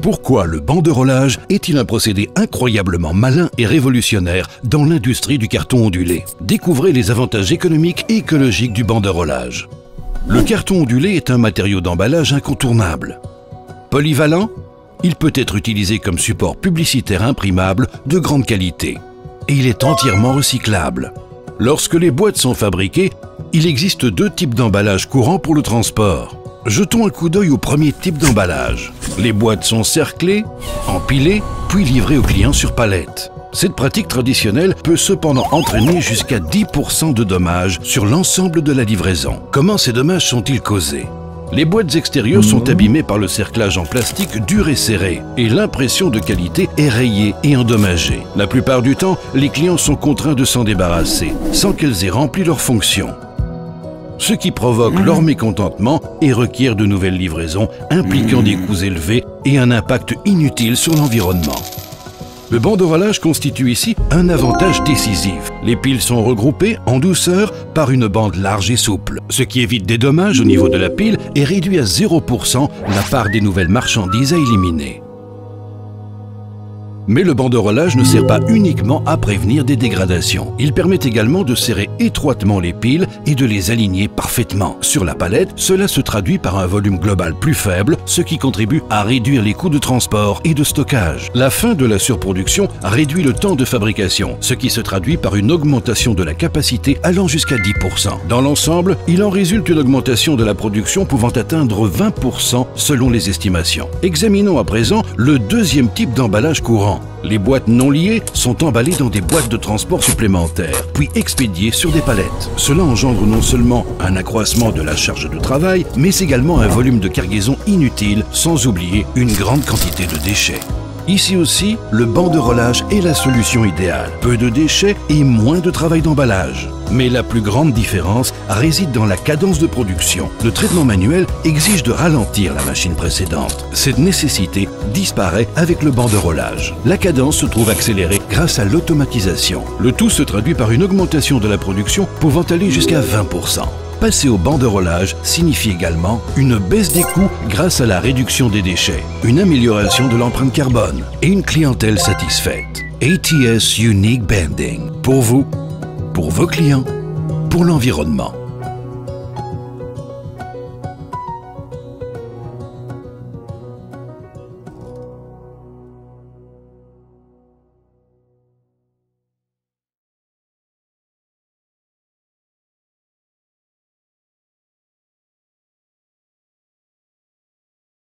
Pourquoi le banderolage est-il un procédé incroyablement malin et révolutionnaire dans l'industrie du carton ondulé? Découvrez les avantages économiques et écologiques du banderolage. Le carton ondulé est un matériau d'emballage incontournable. Polyvalent, il peut être utilisé comme support publicitaire imprimable de grande qualité. Et il est entièrement recyclable. Lorsque les boîtes sont fabriquées, il existe deux types d'emballage courants pour le transport. Jetons un coup d'œil au premier type d'emballage. Les boîtes sont cerclées, empilées, puis livrées aux clients sur palette. Cette pratique traditionnelle peut cependant entraîner jusqu'à 10% de dommages sur l'ensemble de la livraison. Comment ces dommages sont-ils causés? Les boîtes extérieures sont abîmées par le cerclage en plastique dur et serré, et l'impression de qualité est rayée et endommagée. La plupart du temps, les clients sont contraints de s'en débarrasser, sans qu'elles aient rempli leur fonction. Ce qui provoque leur mécontentement et requiert de nouvelles livraisons impliquant des coûts élevés et un impact inutile sur l'environnement. Le banderolage constitue ici un avantage décisif. Les piles sont regroupées en douceur par une bande large et souple, ce qui évite des dommages au niveau de la pile et réduit à 0% la part des nouvelles marchandises à éliminer. Mais le banderolage ne sert pas uniquement à prévenir des dégradations. Il permet également de serrer étroitement les piles et de les aligner parfaitement. Sur la palette, cela se traduit par un volume global plus faible, ce qui contribue à réduire les coûts de transport et de stockage. La fin de la surproduction réduit le temps de fabrication, ce qui se traduit par une augmentation de la capacité allant jusqu'à 10%. Dans l'ensemble, il en résulte une augmentation de la production pouvant atteindre 20% selon les estimations. Examinons à présent le deuxième type d'emballage courant. Les boîtes non liées sont emballées dans des boîtes de transport supplémentaires, puis expédiées sur des palettes. Cela engendre non seulement un accroissement de la charge de travail, mais également un volume de cargaison inutile, sans oublier une grande quantité de déchets. Ici aussi, le banderolage est la solution idéale. Peu de déchets et moins de travail d'emballage. Mais la plus grande différence réside dans la cadence de production. Le traitement manuel exige de ralentir la machine précédente. Cette nécessité disparaît avec le banderolage. La cadence se trouve accélérée grâce à l'automatisation. Le tout se traduit par une augmentation de la production pouvant aller jusqu'à 20%. Passer au banderolage signifie également une baisse des coûts grâce à la réduction des déchets, une amélioration de l'empreinte carbone et une clientèle satisfaite. ATS Unique Bending. Pour vous, pour vos clients, pour l'environnement.